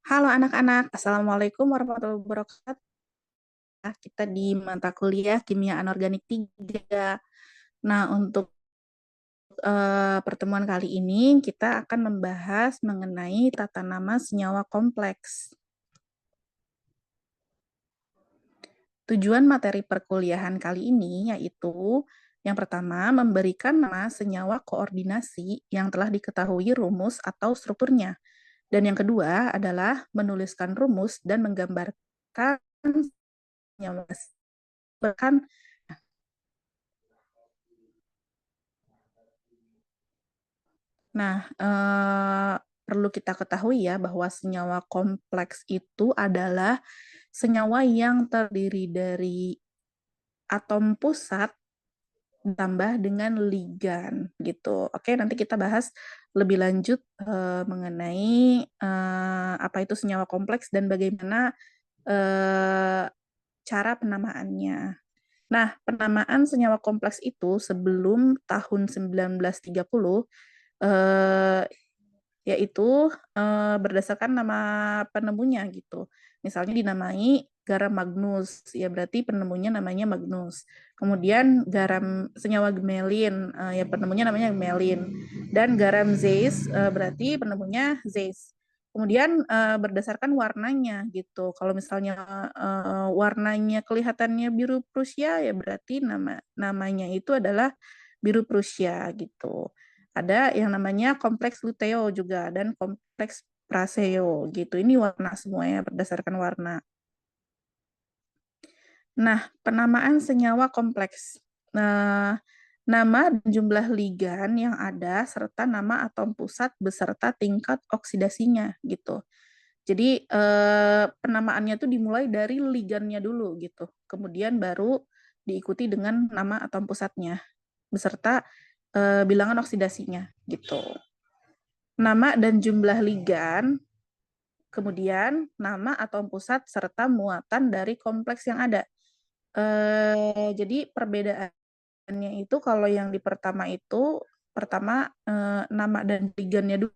Halo anak-anak, Assalamualaikum warahmatullahi wabarakatuh. Kita di mata kuliah Kimia Anorganik 3. Nah, untuk pertemuan kali ini kita akan membahas mengenai tata nama senyawa kompleks. Tujuan materi perkuliahan kali ini yaitu yang pertama, memberikan nama senyawa koordinasi yang telah diketahui rumus atau strukturnya. Dan yang kedua adalah menuliskan rumus dan menggambarkan senyawa. Bahkan Nah, perlu kita ketahui ya bahwa senyawa kompleks itu adalah senyawa yang terdiri dari atom pusat ditambah dengan ligan gitu. Oke, nanti kita bahas lebih lanjut mengenai apa itu senyawa kompleks dan bagaimana cara penamaannya. Nah, penamaan senyawa kompleks itu sebelum tahun 1930 eh, yaitu berdasarkan nama penemunya gitu. Misalnya dinamai garam Magnus, ya berarti penemunya namanya Magnus. Kemudian garam senyawa gemelin, ya penemunya namanya gemelin. Dan garam Zeiss, berarti penemunya Zeiss. Kemudian berdasarkan warnanya gitu. Kalau misalnya warnanya kelihatannya biru Prusia, ya berarti namanya itu adalah biru Prusia gitu. Ada yang namanya kompleks luteo juga dan kompleks praseo gitu. Ini warna semuanya berdasarkan warna. Nah, penamaan senyawa kompleks. Nah, nama dan jumlah ligan yang ada serta nama atom pusat beserta tingkat oksidasinya gitu. Jadi penamaannya tuh dimulai dari ligannya dulu gitu. Kemudian baru diikuti dengan nama atom pusatnya beserta bilangan oksidasinya gitu. Nama dan jumlah ligan, kemudian nama atom pusat serta muatan dari kompleks yang ada. Jadi perbedaannya itu kalau yang di pertama itu nama dan ligannya dulu,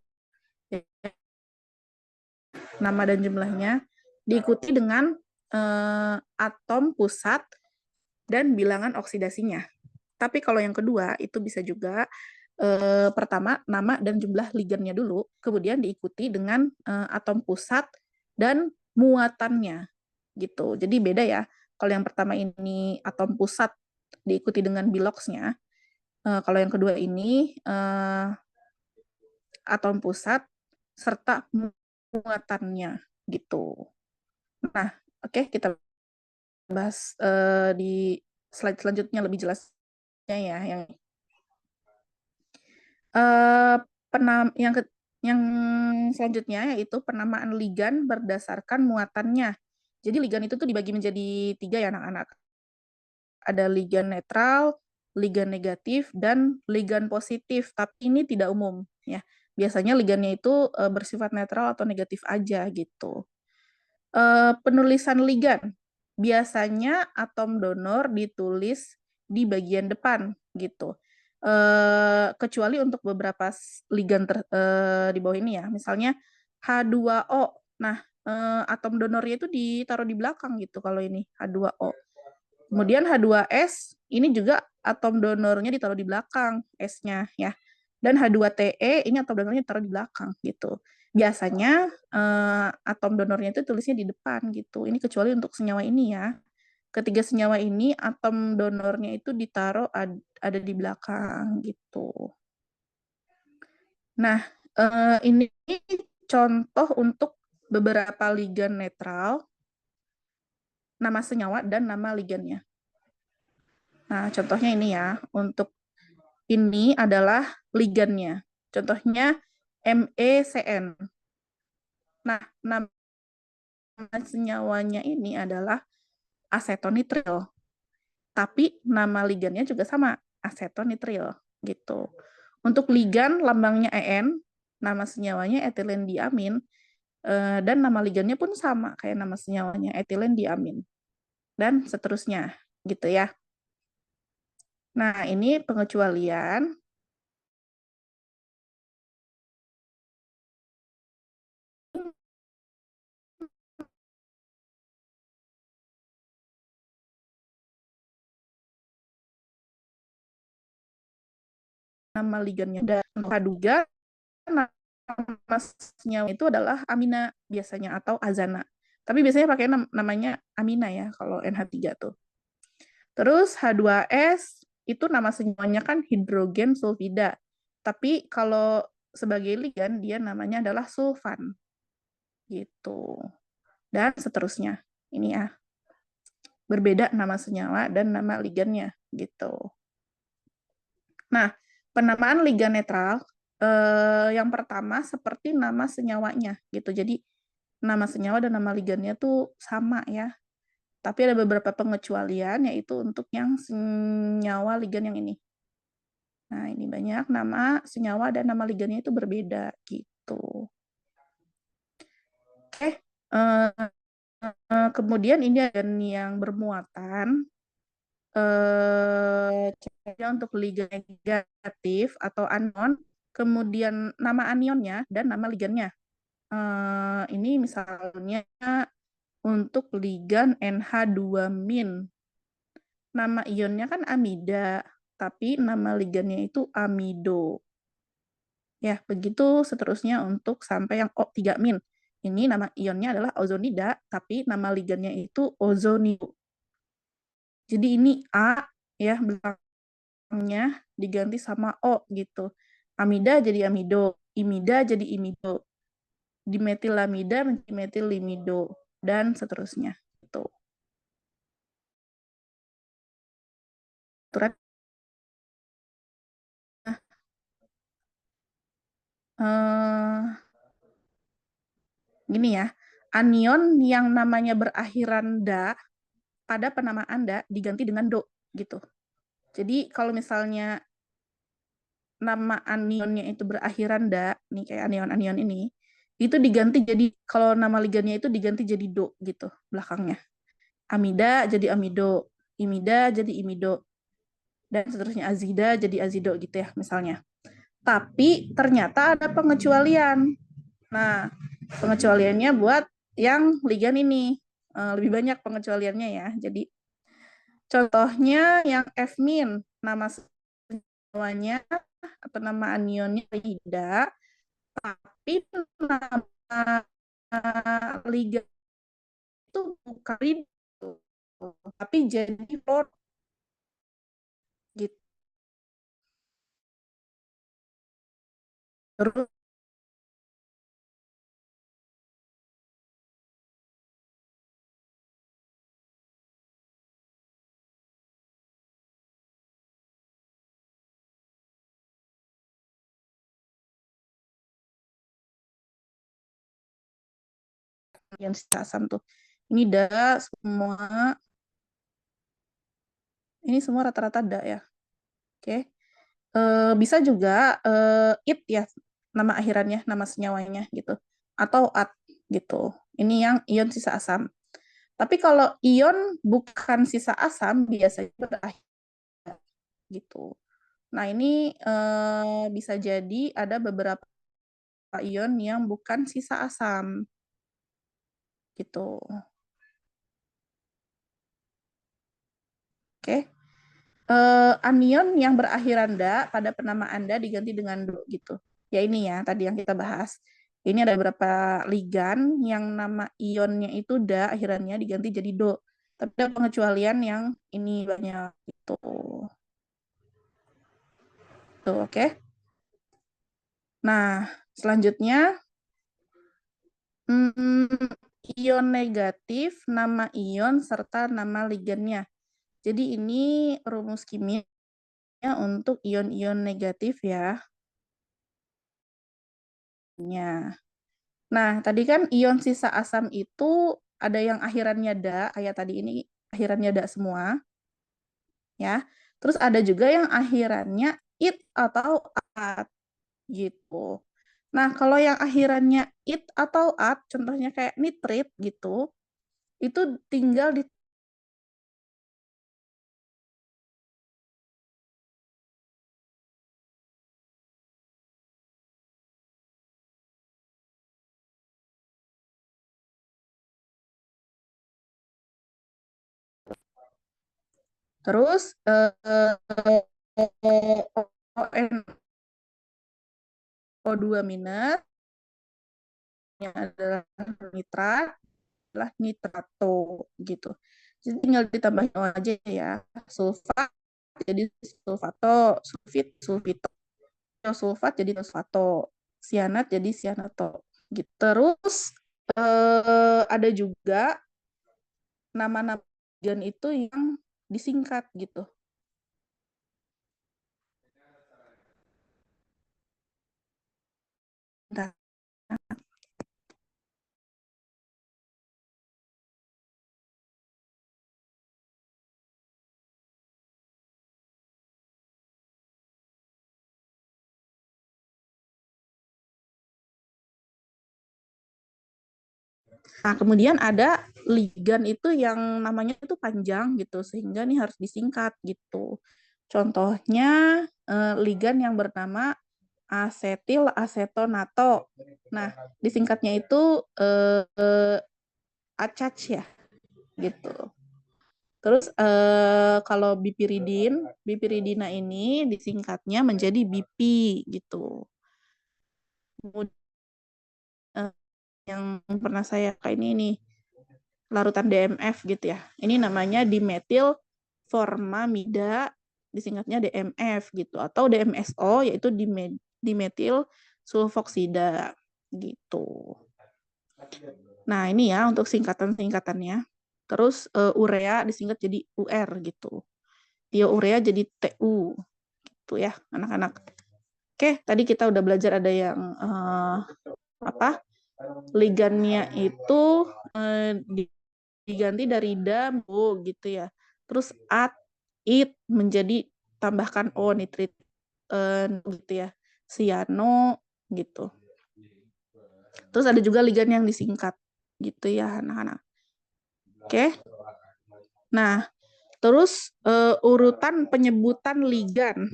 nama dan jumlahnya diikuti dengan atom pusat dan bilangan oksidasinya. Tapi kalau yang kedua itu bisa juga pertama nama dan jumlah ligannya dulu, kemudian diikuti dengan atom pusat dan muatannya gitu. Jadi beda ya. Kalau yang pertama ini atom pusat diikuti dengan biloxnya, kalau yang kedua ini atom pusat serta muatannya gitu. Nah, oke kita bahas di slide selanjutnya lebih jelasnya ya yang yang yang selanjutnya yaitu penamaan ligan berdasarkan muatannya. Jadi ligan itu tuh dibagi menjadi 3 ya anak-anak. Ada ligan netral, ligan negatif, dan ligan positif. Tapi ini tidak umum ya. Biasanya ligannya itu bersifat netral atau negatif aja gitu. Penulisan ligan. Biasanya atom donor ditulis di bagian depan gitu. Kecuali untuk beberapa ligan di bawah ini ya. Misalnya H2O. Nah, atom donornya itu ditaruh di belakang gitu kalau ini H2O. Kemudian H2S ini juga atom donornya ditaruh di belakang S-nya ya. Dan H2TE ini atom donornya ditaruh di belakang gitu. Biasanya atom donornya itu tulisnya di depan gitu. Ini kecuali untuk senyawa ini ya. Ketiga senyawa ini atom donornya itu ditaruh ada di belakang gitu. Nah, ini contoh untuk beberapa ligan netral, nama senyawa dan nama ligannya. Nah, contohnya ini ya. Untuk ini adalah ligannya. Contohnya MECN. Nah, nama senyawanya ini adalah asetonitril. Tapi nama ligannya juga sama, asetonitril gitu. Untuk ligan lambangnya EN, nama senyawanya etilen diamin, dan nama ligannya pun sama kayak nama senyawanya etilen diamin. Dan seterusnya gitu ya. Nah, ini pengecualian nama ligannya. Dan H2 nama senyawa itu adalah amina biasanya atau azana. Tapi biasanya pakai namanya amina ya kalau NH3 tuh. Terus H2S itu nama senyawanya kan hidrogen sulfida. Tapi kalau sebagai ligan dia namanya adalah sulfan. Gitu. Dan seterusnya. Ini ya. Berbeda nama senyawa dan nama ligannya gitu. Nah, penamaan ligan netral yang pertama seperti nama senyawanya gitu. Jadi nama senyawa dan nama ligannya tuh sama ya. Tapi ada beberapa pengecualian yaitu untuk yang senyawa ligan yang ini. Nah, ini banyak nama senyawa dan nama ligannya itu berbeda gitu. Oke. Kemudian ini ada yang bermuatan untuk ligan negatif atau anion, kemudian nama anionnya dan nama ligannya. Ini misalnya untuk ligan NH2-. Nama ionnya kan amida, tapi nama ligannya itu amido. Ya, begitu seterusnya untuk sampai yang O3-. Ini nama ionnya adalah ozonida, tapi nama ligannya itu ozonido. Jadi ini A ya belakangnya diganti sama O gitu. Amida jadi amido, imida jadi imido, dimetilamida menjadi metilimido dan seterusnya. Itu. Aturan gini ya, anion yang namanya berakhiran da pada penamaan da diganti dengan do gitu. Jadi kalau misalnya nama anionnya itu berakhiran da, nih kayak anion-anion ini, itu diganti jadi kalau nama ligannya itu diganti jadi do gitu belakangnya. Amida jadi amido, imida jadi imido, dan seterusnya azida jadi azido gitu ya misalnya. Tapi ternyata ada pengecualian. Nah, pengecualiannya buat yang ligan ini lebih banyak pengecualiannya ya. Jadi contohnya yang F-, nama semuanya atau nama anionnya tidak, tapi nama ligan itu bukan itu, tapi jadi plot gitu. Terus yang sisa asam tuh. Ini da semua, ini semua rata-rata da ya. Oke. Bisa juga it ya nama akhirannya, nama senyawanya gitu. Atau at gitu. Ini yang ion sisa asam. Tapi kalau ion bukan sisa asam biasanya berakhir gitu. Nah, ini bisa jadi ada beberapa ion yang bukan sisa asam gitu. Oke. Anion yang berakhiran da pada penamaan da diganti dengan do gitu. Ya ini ya tadi yang kita bahas. Ini ada beberapa ligan yang nama ionnya itu da akhirannya diganti jadi do. Tapi ada pengecualian yang ini banyak gitu. Tuh, oke. Nah, selanjutnya ion negatif, nama ion serta nama ligannya. Jadi ini rumus kimia untuk ion-ion negatif ya. Nah, tadi kan ion sisa asam itu ada yang akhirannya da, kayak tadi ini akhirannya da semua. Ya. Terus ada juga yang akhirannya it atau at gitu. Nah, kalau yang akhirannya it atau at, contohnya kayak nitrit gitu, itu tinggal di terus O2 minus, yang adalah nitrat, adalah nitrato gitu. Jadi tinggal ditambahin O aja ya. Sulfat jadi sulfato, sulfito, sulfat jadi sulfato, sianat jadi sianato. Gitu. Terus ada juga nama-nama ligan itu yang disingkat gitu. Nah, kemudian ada ligan itu yang namanya itu panjang gitu, sehingga nih harus disingkat gitu. Contohnya ligan yang bernama asetil asetonato. Nah, disingkatnya itu ACAC ya, gitu. Terus kalau bipiridina ini disingkatnya menjadi BP gitu. Kemudian yang pernah saya kayak ini nih, larutan DMF gitu ya. Ini namanya dimetil formamida, disingkatnya DMF gitu, atau DMSO yaitu dimetil sulfoksida gitu. Nah, ini ya untuk singkatan-singkatannya. Terus urea disingkat jadi UR gitu. Tiourea jadi TU gitu ya, anak-anak. Oke, tadi kita udah belajar ada yang apa? Ligannya itu diganti dari da gitu ya. Terus at it menjadi tambahkan o nitrit gitu ya. Siano gitu. Terus ada juga ligan yang disingkat gitu ya anak-anak. Oke. Nah, terus urutan penyebutan ligan.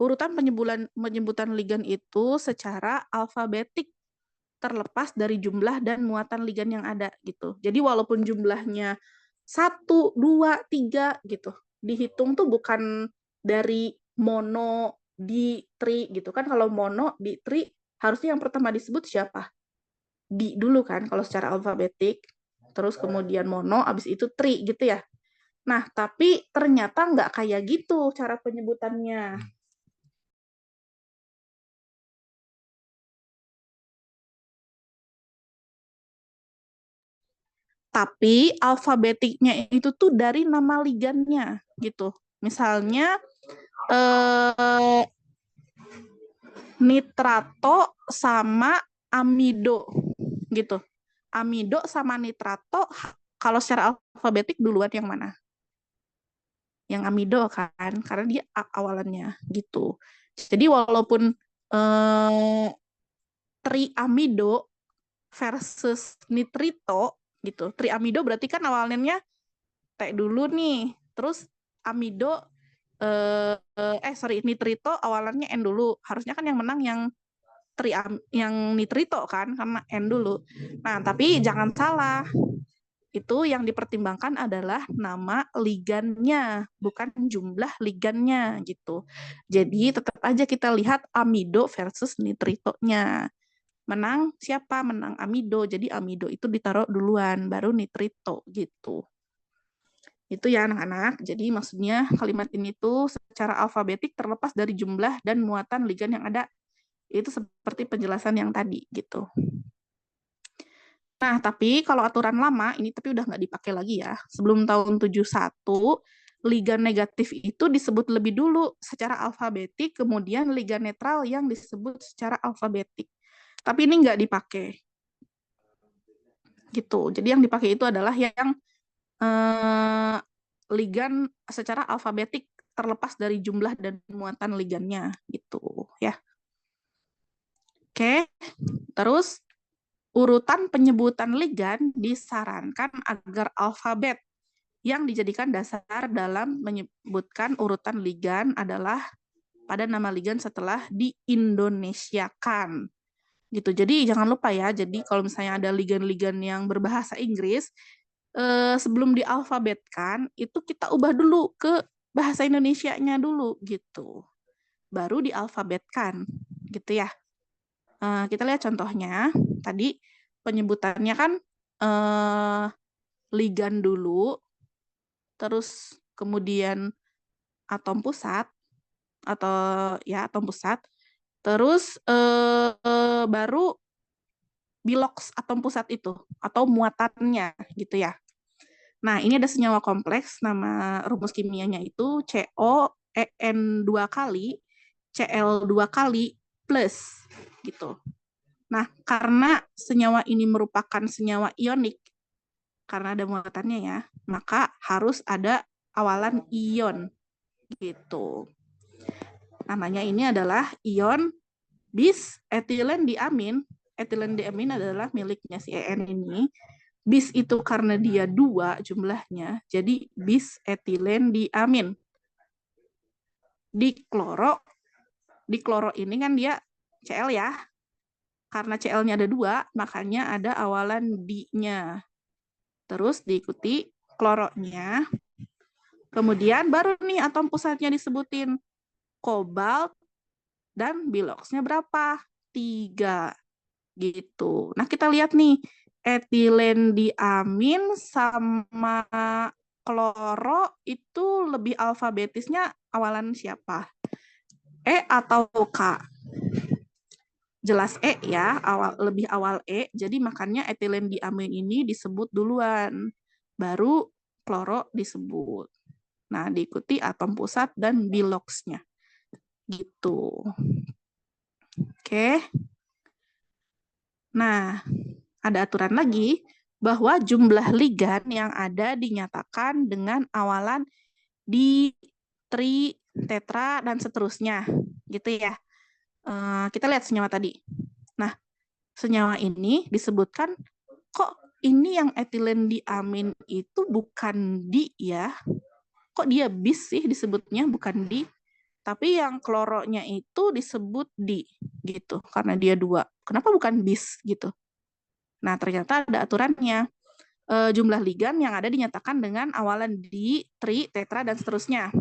Urutan penyebutan ligan itu secara alfabetik terlepas dari jumlah dan muatan ligan yang ada gitu. Jadi walaupun jumlahnya 1, 2, 3 gitu, dihitung tuh bukan dari mono, di, tri gitu kan. Kalau mono, di, tri, harusnya yang pertama disebut siapa? Di dulu kan kalau secara alfabetik. Terus kemudian mono, abis itu tri gitu ya. Nah, tapi ternyata nggak kayak gitu cara penyebutannya. Tapi alfabetiknya itu tuh dari nama ligannya gitu. Misalnya nitrato sama amido gitu. Amido sama nitrato kalau secara alfabetik duluan yang mana? Yang amido kan, karena dia awalannya gitu. Jadi walaupun triamido versus nitrito gitu. Triamido berarti kan awalnya T dulu nih. Terus amido nitrito awalannya N dulu. Harusnya kan yang menang yang nitrito kan karena N dulu. Nah, tapi jangan salah. Itu yang dipertimbangkan adalah nama ligannya, bukan jumlah ligannya gitu. Jadi tetap aja kita lihat amido versus nitritonya. Menang siapa? Menang amido. Jadi amido itu ditaruh duluan, baru nitrito gitu. Itu ya anak-anak. Jadi maksudnya kalimat ini tuh secara alfabetik terlepas dari jumlah dan muatan ligan yang ada. Itu seperti penjelasan yang tadi gitu. Nah, tapi kalau aturan lama, ini tapi udah nggak dipakai lagi ya. Sebelum tahun 71, liga negatif itu disebut lebih dulu secara alfabetik, kemudian liga netral yang disebut secara alfabetik. Tapi ini nggak dipakai. Gitu. Jadi yang dipakai itu adalah yang ligan secara alfabetik terlepas dari jumlah dan muatan ligannya. Gitu ya. Oke, terus urutan penyebutan ligan disarankan agar alfabet yang dijadikan dasar dalam menyebutkan urutan ligan adalah pada nama ligan setelah diindonesiakan. Gitu. Jadi jangan lupa ya, jadi kalau misalnya ada ligan-ligan yang berbahasa Inggris, sebelum dialfabetkan, itu kita ubah dulu ke bahasa Indonesianya dulu gitu. Baru dialfabetkan gitu ya. Kita lihat contohnya. Tadi penyebutannya kan ligan dulu, terus kemudian atom pusat, atau ya atom pusat, terus baru biloks atom pusat itu, atau muatannya gitu ya. Nah, ini ada senyawa kompleks, nama rumus kimianya itu COEN 2 kali, Cl 2 kali, plus, gitu. Nah, karena senyawa ini merupakan senyawa ionik, karena ada muatannya ya, maka harus ada awalan ion, gitu. Namanya ini adalah ion bis etilen diamin. Etilen diamin adalah miliknya si EN ini. Bis itu karena dia 2 jumlahnya, jadi bis etilen diamin. Di kloro ini kan dia Cl ya. Karena Cl-nya ada 2, makanya ada awalan di-nya. Terus diikuti kloronya. Kemudian baru nih atom pusatnya disebutin. Kobalt dan biloksnya berapa? 3. Gitu. Nah, kita lihat nih. Etilen diamin sama kloro itu lebih alfabetisnya awalan siapa? E atau K? Jelas E ya, lebih awal E. Jadi makanya etilen diamin ini disebut duluan. Baru kloro disebut. Nah, diikuti atom pusat dan biloksnya. Gitu. Oke. Nah, ada aturan lagi bahwa jumlah ligan yang ada dinyatakan dengan awalan di, tri, tetra, dan seterusnya. Gitu ya. Kita lihat senyawa tadi. Nah, senyawa ini disebutkan, kok ini yang etilen diamin itu bukan di ya? Kok dia bis sih disebutnya, bukan di? Tapi yang kloronya itu disebut di, gitu. Karena dia 2. Kenapa bukan bis, gitu? Nah, ternyata ada aturannya. Jumlah ligan yang ada dinyatakan dengan awalan di, tri, tetra, dan seterusnya.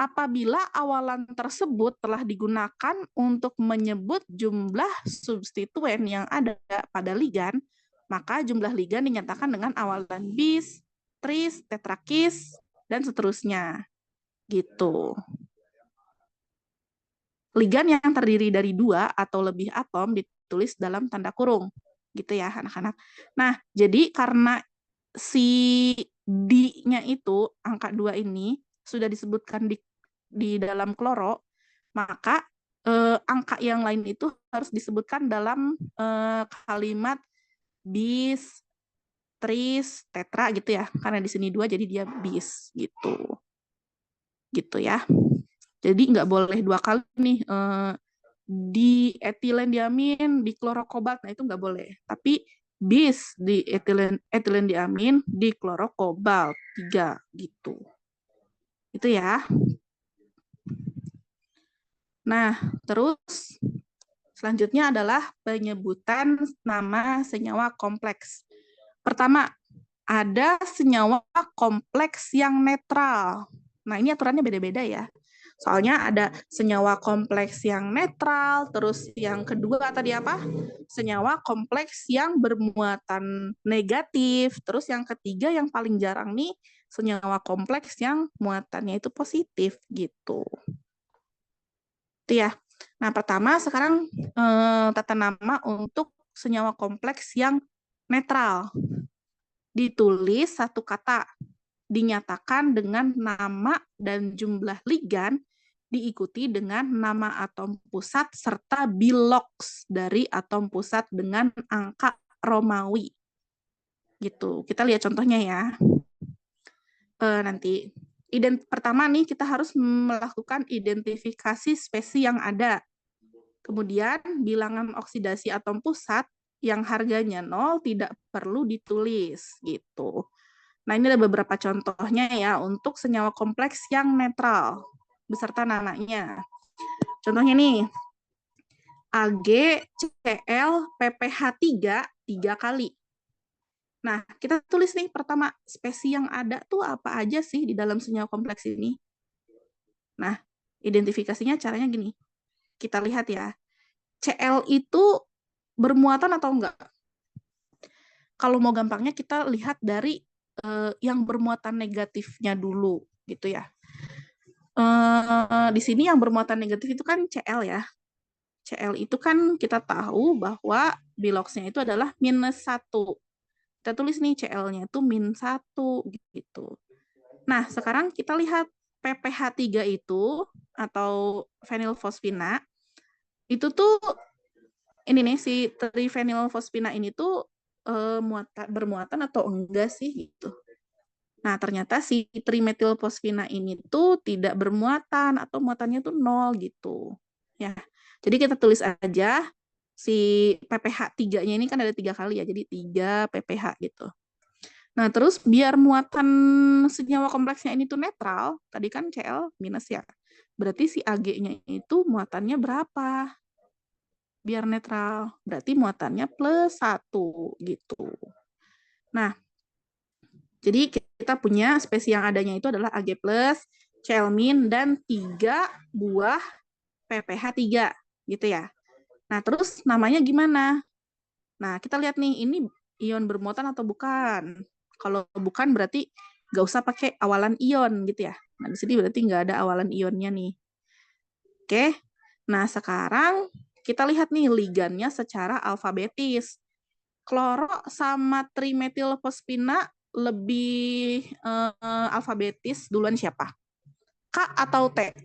Apabila awalan tersebut telah digunakan untuk menyebut jumlah substituen yang ada pada ligan, maka jumlah ligan dinyatakan dengan awalan bis, tris, tetrakis, dan seterusnya. Gitu. Ligan yang terdiri dari 2 atau lebih atom ditulis dalam tanda kurung. Gitu ya, anak-anak. Nah, jadi karena si di-nya itu, angka 2 ini, sudah disebutkan di dalam kloro, maka angka yang lain itu harus disebutkan dalam kalimat bis, tris, tetra gitu ya. Karena di sini 2 jadi dia bis gitu. Gitu ya. Jadi nggak boleh 2 kali nih di etilen diamin, di klorokobalt, nah itu nggak boleh. Tapi bis di etilen diamin, di klorokobalt 3 gitu. Itu ya. Nah, terus selanjutnya adalah penyebutan nama senyawa kompleks. Pertama, ada senyawa kompleks yang netral. Nah, ini aturannya beda-beda ya. Soalnya ada senyawa kompleks yang netral, terus yang kedua tadi apa? Senyawa kompleks yang bermuatan negatif, terus yang ketiga yang paling jarang nih, senyawa kompleks yang muatannya itu positif gitu. Itu ya. Nah, pertama sekarang tata nama untuk senyawa kompleks yang netral. Ditulis satu kata, dinyatakan dengan nama dan jumlah ligan, diikuti dengan nama atom pusat serta biloks dari atom pusat dengan angka Romawi. Gitu. Kita lihat contohnya ya. Nanti pertama nih kita harus melakukan identifikasi spesies yang ada. Kemudian bilangan oksidasi atom pusat yang harganya 0 tidak perlu ditulis gitu. Nah, ini ada beberapa contohnya ya untuk senyawa kompleks yang netral beserta namanya. Contohnya nih, AgCl PPH3 3 kali. Nah, kita tulis nih pertama, spesies yang ada tuh apa aja sih di dalam senyawa kompleks ini? Nah, identifikasinya caranya gini. Kita lihat ya. Cl itu bermuatan atau enggak? Kalau mau gampangnya kita lihat dari yang bermuatan negatifnya dulu gitu ya. Di sini yang bermuatan negatif itu kan Cl ya. Cl itu kan kita tahu bahwa biloxnya itu adalah -1. Kita tulis nih Cl-nya itu -1 gitu. Nah, sekarang kita lihat PPH3 itu atau fenilfosfina itu tuh ini nih si trifenilfosfina ini tuh bermuatan atau enggak sih gitu. Nah, ternyata si trimetilfosfina ini tuh tidak bermuatan atau muatannya tuh 0 gitu. Ya. Jadi kita tulis aja si PPH3-nya ini kan ada 3 kali ya. Jadi 3 PPH gitu. Nah, terus biar muatan senyawa kompleksnya ini tuh netral, tadi kan Cl minus ya. Berarti si Ag-nya itu muatannya berapa? Biar netral. Berarti muatannya +1 gitu. Nah, jadi kita punya spesies yang adanya itu adalah Ag+, Cl-, dan 3 buah PPH3 gitu ya. Nah, terus namanya gimana? Nah, kita lihat nih, ini ion bermuatan atau bukan? Kalau bukan berarti nggak usah pakai awalan ion gitu ya. Nah, di sini berarti nggak ada awalan ionnya nih. Oke, nah sekarang kita lihat nih ligannya secara alfabetis. Kloro sama trimetilfosfina lebih alfabetis duluan siapa? K atau T?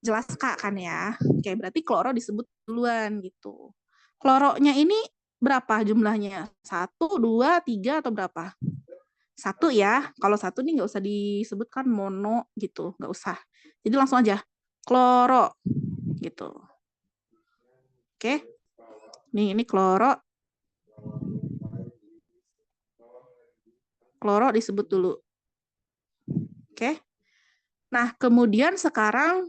Jelas K kan ya. Oke, berarti kloro disebut duluan gitu. Kloronya ini berapa jumlahnya? 1, 2, 3 atau berapa? 1 ya. Kalau 1 nih nggak usah disebutkan mono gitu. Nggak usah. Jadi langsung aja. Kloro gitu. Oke. Nih, ini kloro. Kloro disebut dulu. Oke. Nah, kemudian sekarang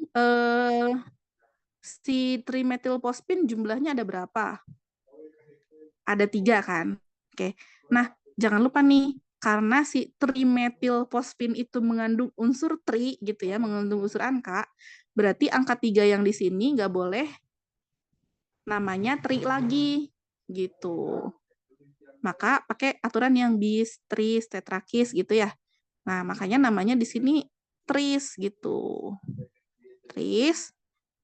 si trimetilfosfin jumlahnya ada berapa? Ada 3 kan? Oke. Nah, jangan lupa nih, karena si trimetilfosfin itu mengandung unsur tri gitu ya, mengandung unsur angka, berarti angka 3 yang di sini nggak boleh namanya tri lagi gitu. Maka pakai aturan yang bis, tris, tetrakis gitu ya. Nah, makanya namanya di sini tris gitu. Tris,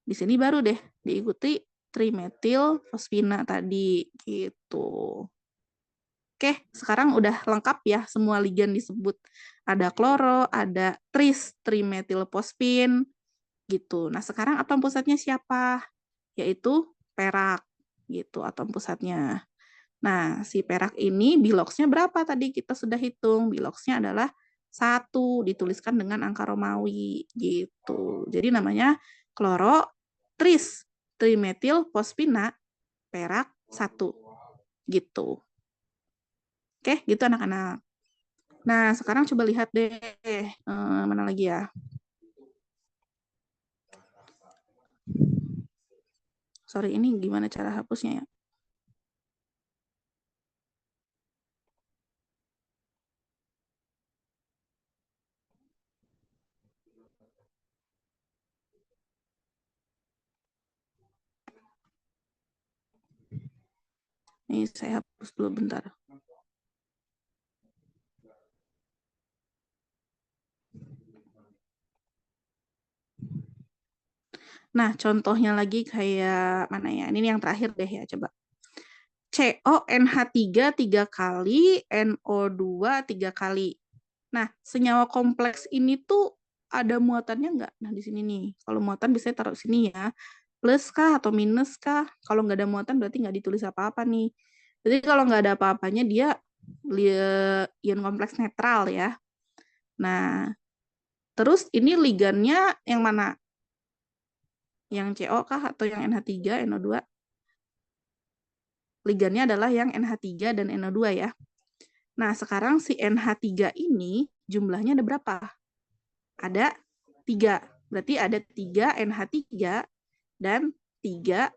di sini baru deh diikuti trimetilfosfina tadi gitu. Oke, sekarang udah lengkap ya semua ligan disebut. Ada kloro, ada tris, trimetilfosfin gitu. Nah, sekarang atom pusatnya siapa? Yaitu perak gitu atom pusatnya. Nah, si perak ini biloxnya berapa tadi kita sudah hitung. Biloxnya adalah 1, dituliskan dengan angka Romawi gitu. Jadi namanya kloro tris trimetilfosfina perak 1 gitu. Oke, gitu anak-anak. Nah, sekarang coba lihat deh mana lagi ya. Sorry, ini gimana cara hapusnya ya? Ini saya hapus dulu bentar. Nah, contohnya lagi kayak mana ya? Ini yang terakhir deh ya, coba. CONH3 3 kali, NO2 3 kali. Nah, senyawa kompleks ini tuh ada muatannya nggak? Nah, di sini nih. Kalau muatan bisa taruh sini ya. Plus kah atau minus kah? Kalau nggak ada muatan berarti nggak ditulis apa-apa nih. Jadi kalau nggak ada apa-apanya dia ion kompleks netral ya. Nah, terus ini ligannya yang mana? Yang CO kah atau yang NH3, NO2? Ligannya adalah yang NH3 dan NO2 ya. Nah, sekarang si NH3 ini jumlahnya ada berapa? Ada 3. Berarti ada 3 NH3 dan 3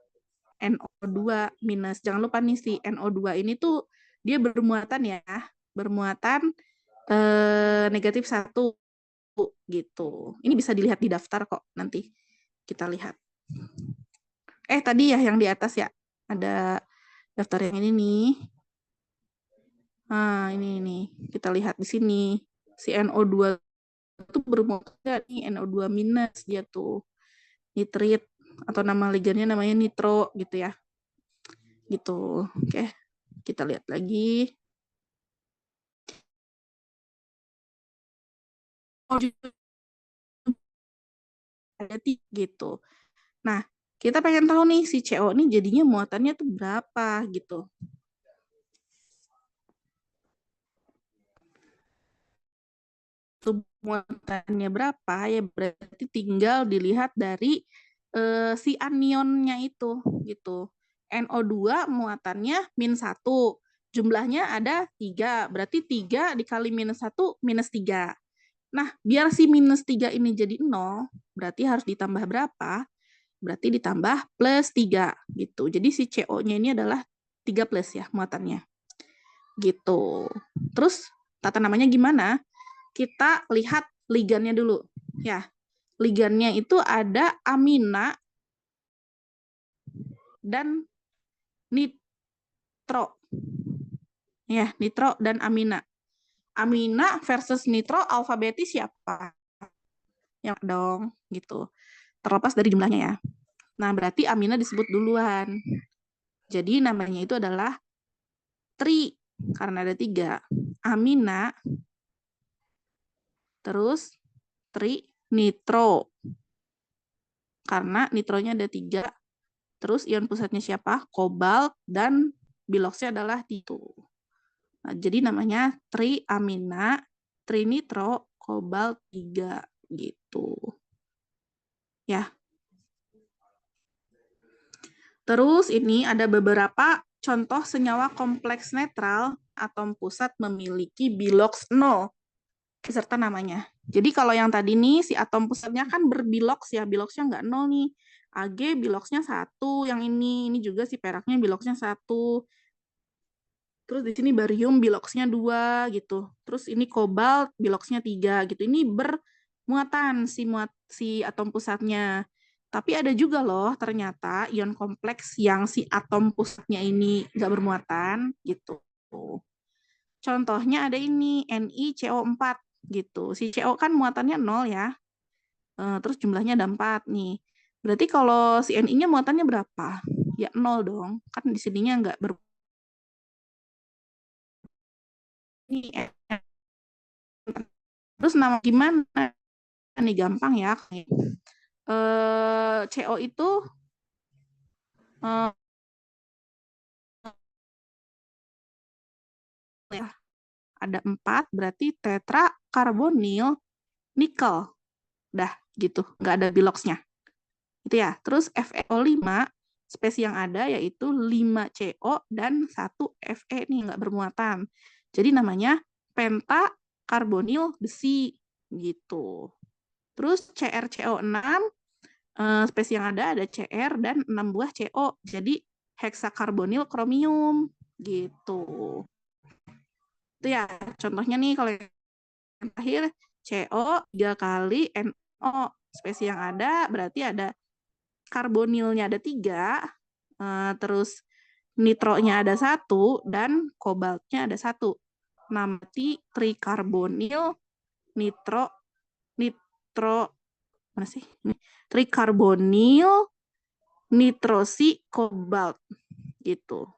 NO2 minus. Jangan lupa nih si NO2 ini tuh dia bermuatan ya. Bermuatan negatif 1 gitu. Ini bisa dilihat di daftar kok nanti. Kita lihat. Tadi ya yang di atas ya. Ada daftar yang ini nih. Nah, ini kita lihat di sini. Si NO2 itu bermuatan nih NO2 minus dia tuh. Nitrit atau nama ligannya namanya nitro gitu ya. Gitu. Oke. Kita lihat lagi. Ada gitu. Nah, kita pengen tahu nih si CO ini jadinya muatannya tuh berapa gitu. Muatannya berapa ya berarti tinggal dilihat dari si anionnya itu gitu. NO2 muatannya -1. Jumlahnya ada 3. Berarti 3 dikali -1 -3. Nah, biar si -3 ini jadi 0, berarti harus ditambah berapa? Berarti ditambah +3 gitu. Jadi si CO-nya ini adalah 3 plus ya muatannya. Gitu. Terus tata namanya gimana? Kita lihat ligannya dulu ya. Ligannya itu ada amina dan nitro. Ya, nitro dan amina. Amina versus nitro alfabetis siapa? Yang dong gitu. Terlepas dari jumlahnya ya. Nah, berarti amina disebut duluan. Jadi namanya itu adalah tri karena ada 3. Amina terus tri nitro. Karena nitronya ada 3. Terus ion pusatnya siapa? Kobalt dan biloxnya adalah itu. Nah, jadi namanya triamina, trinitro, kobalt 3 gitu. Ya. Terus ini ada beberapa contoh senyawa kompleks netral atom pusat memiliki bilox 0 beserta namanya. Jadi kalau yang tadi nih si atom pusatnya kan berbilox ya, biloxnya nggak 0 nih. Ag biloxnya 1, yang ini juga si peraknya biloxnya 1. Terus di sini barium biloxnya 2 gitu. Terus ini kobalt biloxnya 3 gitu. Ini bermuatan si atom pusatnya. Tapi ada juga loh ternyata ion kompleks yang si atom pusatnya ini nggak bermuatan gitu. Contohnya ada ini NiCO4 gitu. Si CO kan muatannya 0 ya. Terus jumlahnya ada 4 nih. Berarti kalau si Ni-nya muatannya berapa? Ya 0 dong. Kan di sininya nggak Terus nama gimana? Nih gampang ya. CO itu ada 4, berarti tetrakarbonil nikel. Dah gitu, nggak ada biloxnya. Itu ya. Terus FeO5, spesies yang ada yaitu 5CO dan 1 Fe nih nggak bermuatan. Jadi namanya pentakarbonil besi gitu. Terus CrCO6, spesies yang ada Cr dan 6 buah CO. Jadi heksakarbonil kromium gitu. Itu ya contohnya nih kalau yang terakhir CO 3 kali NO. Spesies yang ada berarti ada karbonilnya ada 3, terus nitronya ada 1 dan kobaltnya ada 1. Namanya trikarbonil nitro mana sih? Trikarbonil nitrosi kobalt gitu.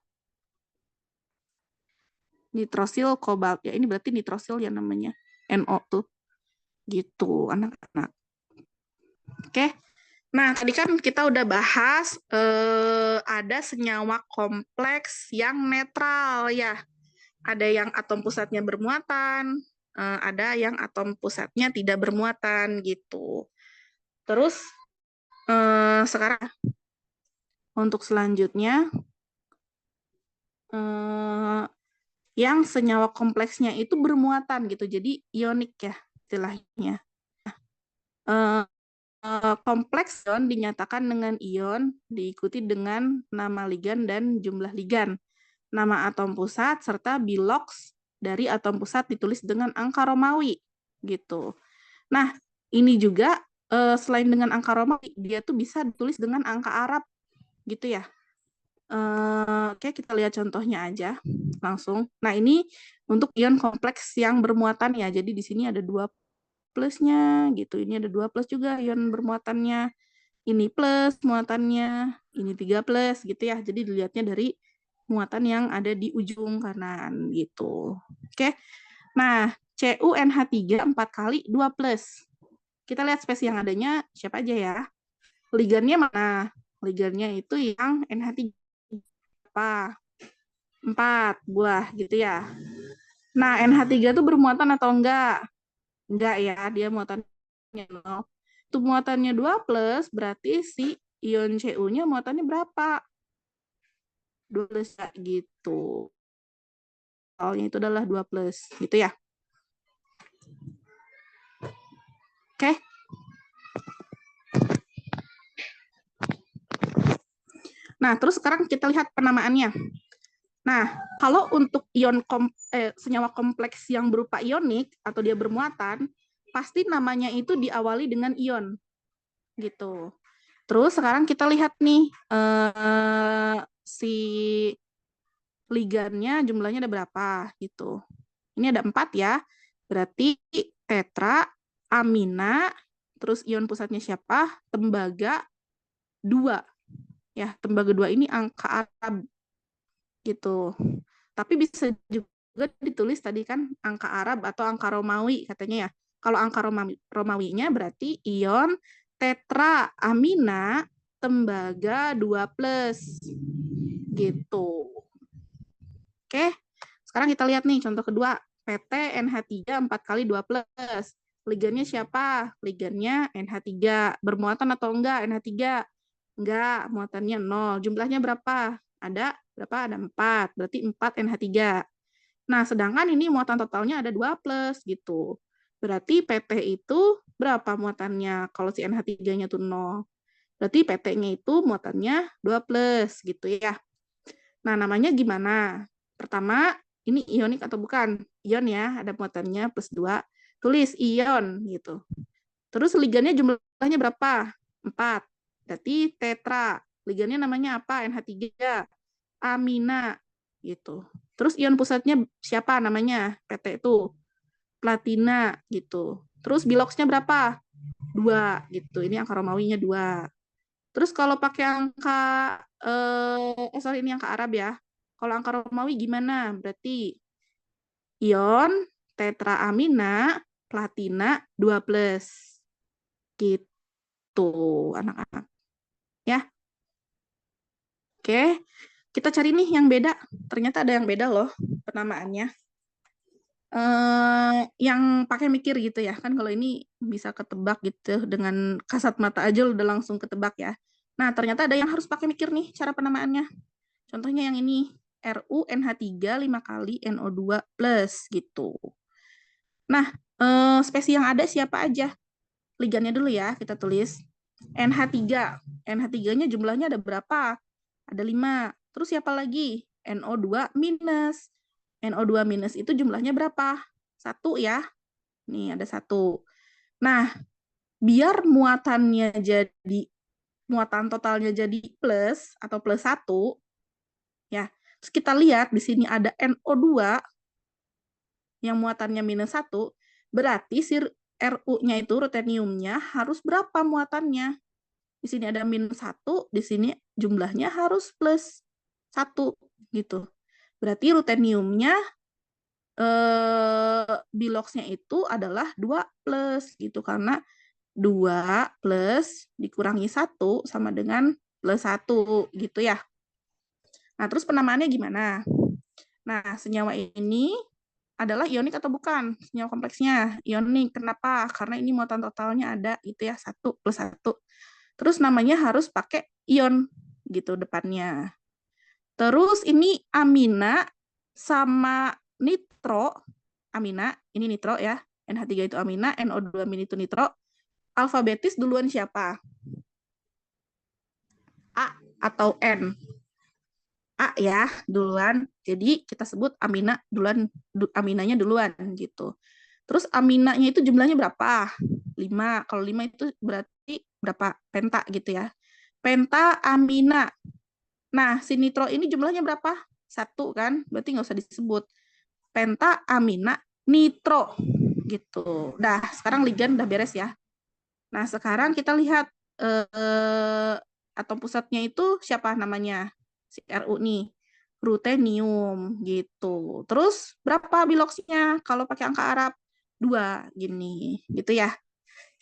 Nitrosil kobalt ya, ini berarti nitrosil yang namanya NO tuh gitu anak-anak. Oke. Nah, tadi kan kita udah bahas ada senyawa kompleks yang netral ya. Ada yang atom pusatnya bermuatan, ada yang atom pusatnya tidak bermuatan gitu. Terus sekarang untuk selanjutnya yang senyawa kompleksnya itu bermuatan gitu. Jadi ionik ya istilahnya. Kompleks ion dinyatakan dengan ion diikuti dengan nama ligan dan jumlah ligan, nama atom pusat serta bilox dari atom pusat ditulis dengan angka Romawi gitu. Nah, ini juga selain dengan angka Romawi dia tuh bisa ditulis dengan angka Arab gitu ya. Oke, kita lihat contohnya aja langsung. Nah, ini untuk ion kompleks yang bermuatan ya. Jadi di sini ada 2 plusnya gitu. Ini ada 2 plus juga ion bermuatannya. Ini plus muatannya, ini 3 plus gitu ya. Jadi dilihatnya dari muatan yang ada di ujung kanan gitu. Oke. Nah, CuNH3 4 kali 2 plus. Kita lihat spesies yang adanya siapa aja ya. Ligannya mana? Ligannya itu yang NH3 apa? 4 buah gitu ya. Nah, NH3 itu bermuatan atau enggak? Enggak ya, dia muatannya 0. Itu muatannya 2 plus, berarti si ion Cu-nya muatannya berapa? 2 plus ya, gitu. Soalnya itu adalah 2 plus, gitu ya. Oke. Nah, terus sekarang kita lihat penamaannya. Nah, kalau untuk ion senyawa kompleks yang berupa ionik atau dia bermuatan, pasti namanya itu diawali dengan ion. Gitu. Terus sekarang kita lihat nih si ligannya jumlahnya ada berapa gitu. Ini ada 4 ya. Berarti tetra, amina, terus ion pusatnya siapa? Tembaga 2. Ya, tembaga 2 ini angka Arab gitu. Tapi bisa juga ditulis tadi kan angka Arab atau angka Romawi katanya ya. Kalau angka Romawinya berarti ion tetra amina tembaga 2 plus gitu. Oke, sekarang kita lihat nih contoh kedua. PT NH3 4 kali 2 plus. Ligannya siapa? Ligannya NH3. Bermuatan atau enggak NH3? Enggak, muatannya 0. Jumlahnya berapa? Ada berapa? Ada 4. Berarti 4 NH3. Nah, sedangkan ini muatan totalnya ada 2 plus gitu. Berarti PT itu berapa muatannya? Kalau si NH3-nya tuh 0. Berarti PT-nya itu muatannya 2 plus gitu ya. Nah, namanya gimana? Pertama, ini ionik atau bukan? Ion ya, ada muatannya plus 2. Tulis ion gitu. Terus ligannya jumlahnya berapa? 4. Berarti tetra. Ligannya namanya apa? NH3. Amina gitu. Terus ion pusatnya siapa namanya? PT itu. Platina gitu. Terus biloxnya berapa? 2 gitu. Ini angka Romawinya 2. Terus kalau pakai angka sorry ini angka Arab ya. Kalau angka Romawi gimana? Berarti ion tetraamina platina 2 plus. Gitu anak-anak. Ya. Oke. Kita cari nih yang beda. Ternyata ada yang beda loh penamaannya. Yang pakai mikir gitu ya. Kan kalau ini bisa ketebak gitu dengan kasat mata aja udah langsung ketebak ya. Nah, ternyata ada yang harus pakai mikir nih cara penamaannya. Contohnya yang ini, RuNH3 5 kali NO2 plus gitu. Nah, spesies yang ada siapa aja? Ligannya dulu ya, kita tulis. NH3. NH3-nya jumlahnya ada berapa? Ada 5. Terus siapa lagi? NO2 minus. NO2 minus itu jumlahnya berapa? 1 ya. Nih, ada 1. Nah, biar muatan totalnya jadi plus atau plus 1, ya. Terus kita lihat di sini ada NO2 yang muatannya minus 1, berarti si Ru-nya itu ruteniumnya harus berapa muatannya? Di sini ada minus 1, di sini jumlahnya harus plus 1 gitu. Berarti ruteniumnya biloxnya itu adalah 2 plus gitu karena 2 plus dikurangi 1 sama dengan plus 1 gitu ya. Nah, terus penamaannya gimana? Nah, senyawa ini adalah ionik atau bukan? Senyawa kompleksnya ionik. Kenapa? Karena ini muatan totalnya ada itu ya 1 plus 1. Terus namanya harus pakai ion gitu depannya. Terus ini amina sama nitro. Amina, ini nitro ya. NH3 itu amina, NO2 min itu nitro. Alfabetis duluan siapa? A atau N? A ya duluan. Jadi kita sebut amina duluan, aminanya duluan gitu. Terus aminanya itu jumlahnya berapa? 5. Kalau 5 itu berarti berapa penta gitu ya. Penta amina. Nah, si nitro ini jumlahnya berapa? 1 kan? Berarti nggak usah disebut. Penta, amina, nitro. Gitu. Dah, sekarang ligan udah beres ya. Nah, sekarang kita lihat atom pusatnya itu siapa namanya? Si Ru nih. Rutenium gitu. Terus berapa biloxnya kalau pakai angka Arab? 2 gini, gitu ya.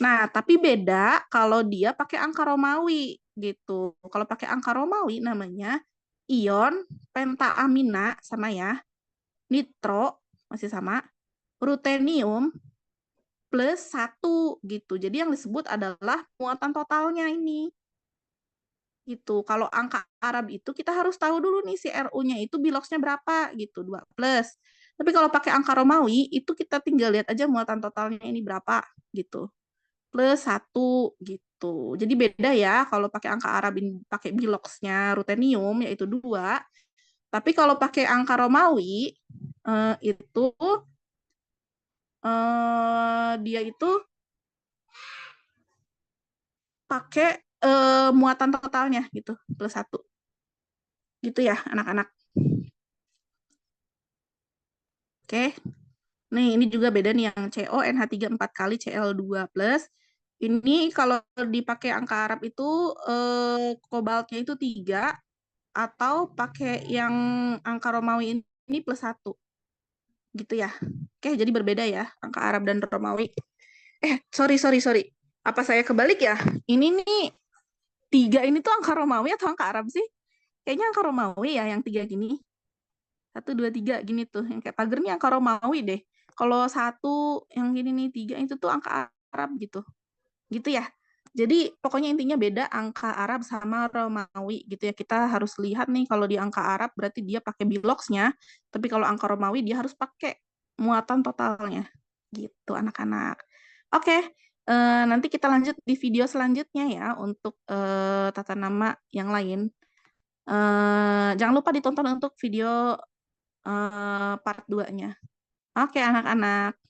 Nah, tapi beda kalau dia pakai angka Romawi gitu. Kalau pakai angka Romawi namanya ion pentaamina sama ya, nitro masih sama, rutenium plus 1 gitu. Jadi yang disebut adalah muatan totalnya ini. Gitu. Kalau angka Arab itu kita harus tahu dulu nih si Ru-nya itu biloxnya berapa gitu, 2 plus. Tapi kalau pakai angka Romawi itu kita tinggal lihat aja muatan totalnya ini berapa gitu. Plus 1 gitu. Jadi beda ya kalau pakai angka Arab pakai biloxnya rutenium yaitu 2. Tapi kalau pakai angka Romawi itu dia itu pakai muatan totalnya gitu, plus 1. Gitu ya anak-anak. Oke. Nih, ini juga beda nih yang CO NH3 4 kali Cl2 plus. Ini kalau dipakai angka Arab itu kobaltnya itu 3 atau pakai yang angka Romawi ini plus 1. Gitu ya. Oke, jadi berbeda ya angka Arab dan Romawi. Sorry. Apa saya kebalik ya? Ini nih 3 ini tuh angka Romawi atau angka Arab sih? Kayaknya angka Romawi ya yang 3 gini. 1, 2, 3 gini tuh. Yang kayak pagar nih angka Romawi deh. Kalau 1 yang gini nih 3 itu tuh angka Arab gitu. Gitu ya. Jadi pokoknya intinya beda angka Arab sama Romawi gitu ya. Kita harus lihat nih kalau di angka Arab berarti dia pakai biloxnya. Tapi kalau angka Romawi dia harus pakai muatan totalnya. Gitu anak-anak. Oke. Nanti kita lanjut di video selanjutnya ya untuk tata nama yang lain. Jangan lupa ditonton untuk video part 2-nya. Oke, anak-anak.